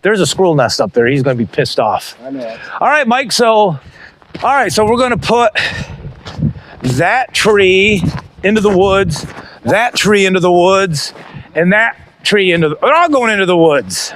There's a squirrel nest up there. He's going to be pissed off. I know. All right, Mike. So we're going to put that tree into the woods, that tree into the woods, and that tree into the, they're all going into the woods.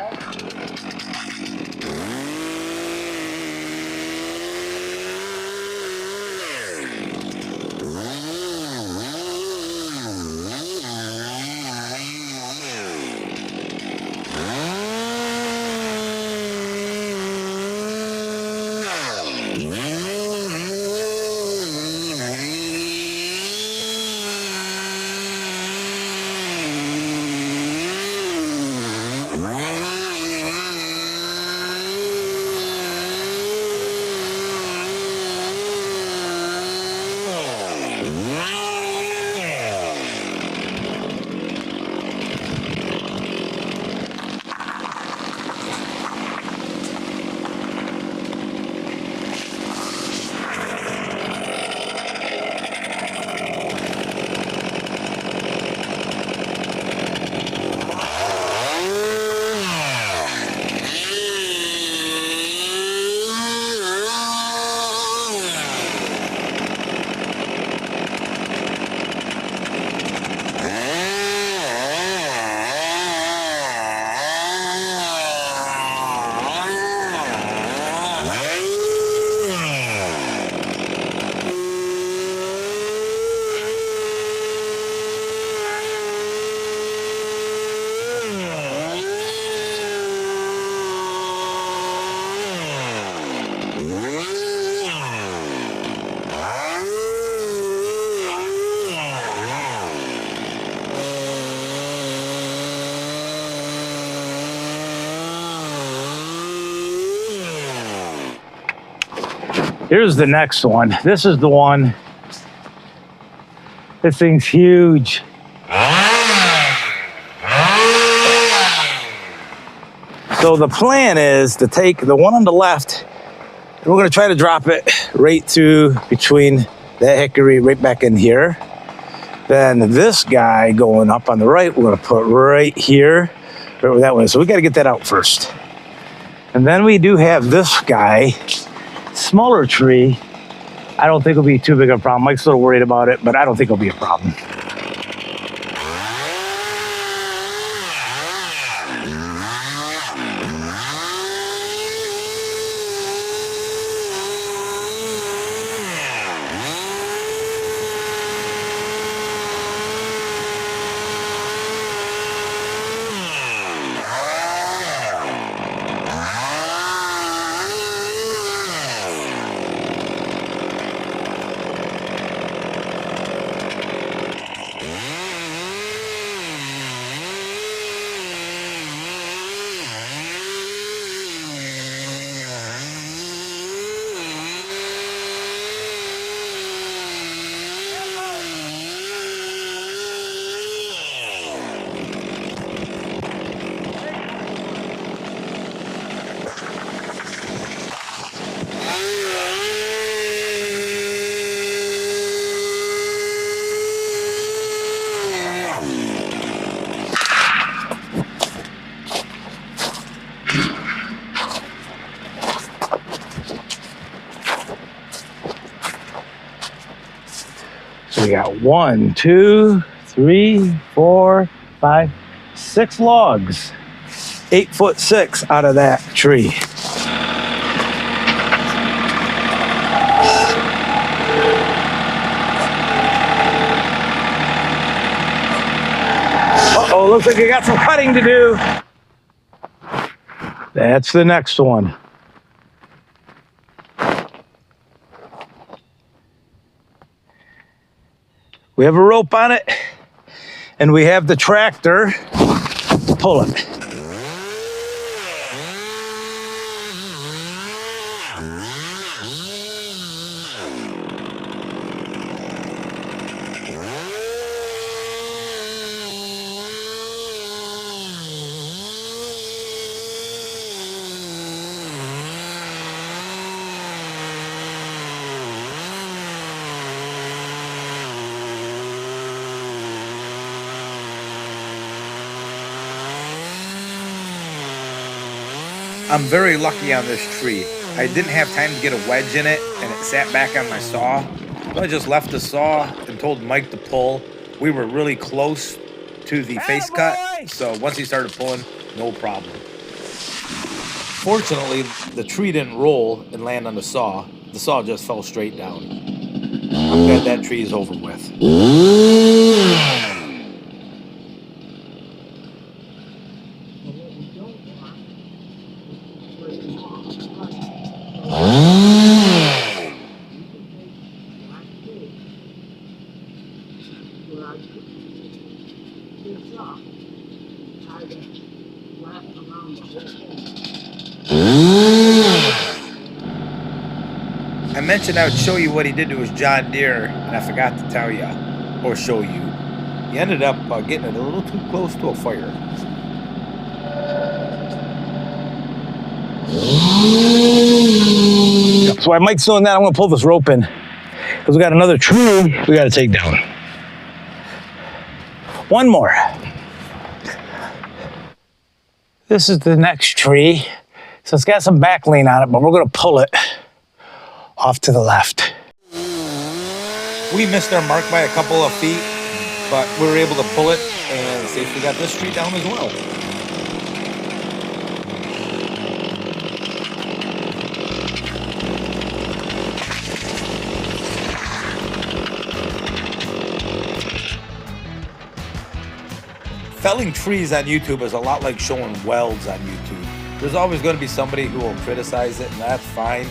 Here's the next one. This is the one. This thing's huge. So the plan is to take the one on the left, and we're going to try to drop it right through between that hickory right back in here. Then this guy going up on the right, we're going to put right here, right where that one is. So we got to get that out first. And then we do have this guy, smaller tree. I don't think it'll be too big of a problem. Mike's a little worried about it, but I don't think it'll be a problem. So we got 1, 2, 3, 4, 5, 6 logs, 8'6" out of that tree. Uh-oh, looks like we got some cutting to do. That's the next one. We have a rope on it, and we have the tractor to pull it. I'm very lucky on this tree. I didn't have time to get a wedge in it, and it sat back on my saw. So I just left the saw and told Mike to pull. We were really close to the face cut, so once he started pulling, no problem. Fortunately, the tree didn't roll and land on the saw. The saw just fell straight down. I'm glad that tree is over with. I mentioned I would show you what he did to his John Deere, and I forgot to tell you, or show you. He ended up getting it a little too close to a fire. So while Mike's doing that, I'm going to pull this rope in, because we got another tree we got to take down. One more. This is the next tree. So it's got some back lean on it, but we're going to pull it off to the left. We missed our mark by a couple of feet, but we were able to pull it and safely got this tree down as well. Felling trees on YouTube is a lot like showing welds on YouTube. There's always going to be somebody who will criticize it, and that's fine.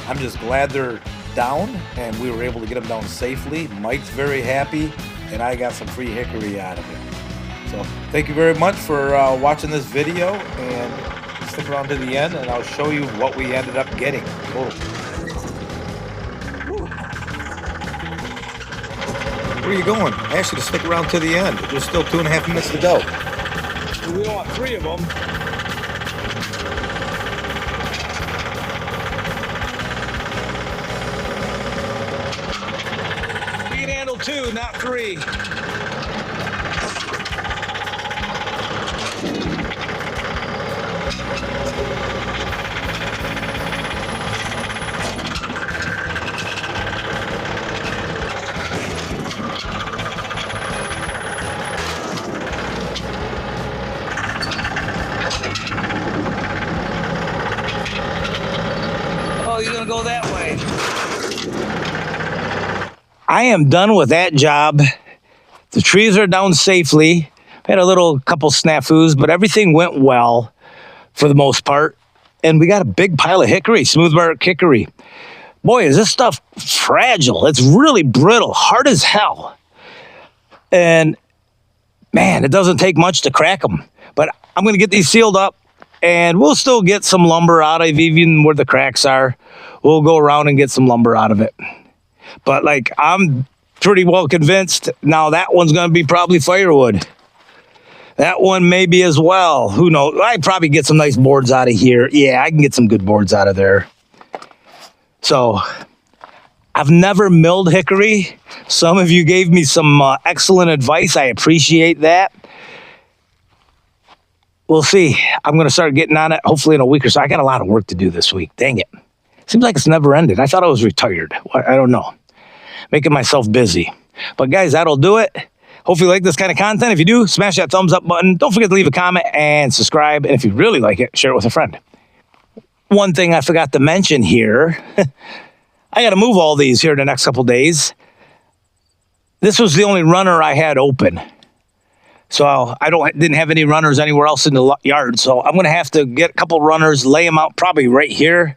I'm just glad they're down, and we were able to get them down safely. Mike's very happy, and I got some free hickory out of it. So thank you very much for watching this video, and stick around to the end, and I'll show you what we ended up getting. Whoa. Where are you going? I asked you to stick around to the end. There's still 2.5 minutes to go. We don't want 3 of them. We can handle 2, not 3. Oh, you're gonna go that way. I am done with that job. The trees are down safely. I had a couple snafus, but everything went well for the most part. And we got a big pile of hickory, smooth bark hickory. Boy, is this stuff fragile. It's really brittle, hard as hell. And man, it doesn't take much to crack them. But I'm gonna get these sealed up, and we'll still get some lumber out of even where the cracks are. We'll go around and get some lumber out of it. But like, I'm pretty well convinced now that one's going to be probably firewood. That one maybe as well. Who knows? I probably get some nice boards out of here. Yeah, I can get some good boards out of there. So I've never milled hickory. Some of you gave me some excellent advice. I appreciate that. We'll see. I'm going to start getting on it hopefully in a week or so. I got a lot of work to do this week. Dang it. Seems like it's never ended. I thought I was retired. I don't know. Making myself busy. But guys, that'll do it. Hopefully you like this kind of content. If you do, smash that thumbs up button. Don't forget to leave a comment and subscribe. And if you really like it, share it with a friend. One thing I forgot to mention here. I got to move all these here in the next couple days. This was the only runner I had open. So I didn't have any runners anywhere else in the yard. So I'm going to have to get a couple runners, lay them out probably right here,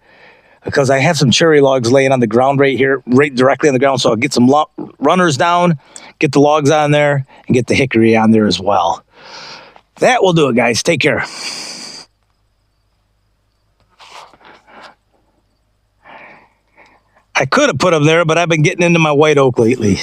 because I have some cherry logs laying on the ground right here, right directly on the ground. So I'll get some runners down, get the logs on there, and get the hickory on there as well. That will do it, guys. Take care. I could have put them there, but I've been getting into my white oak lately.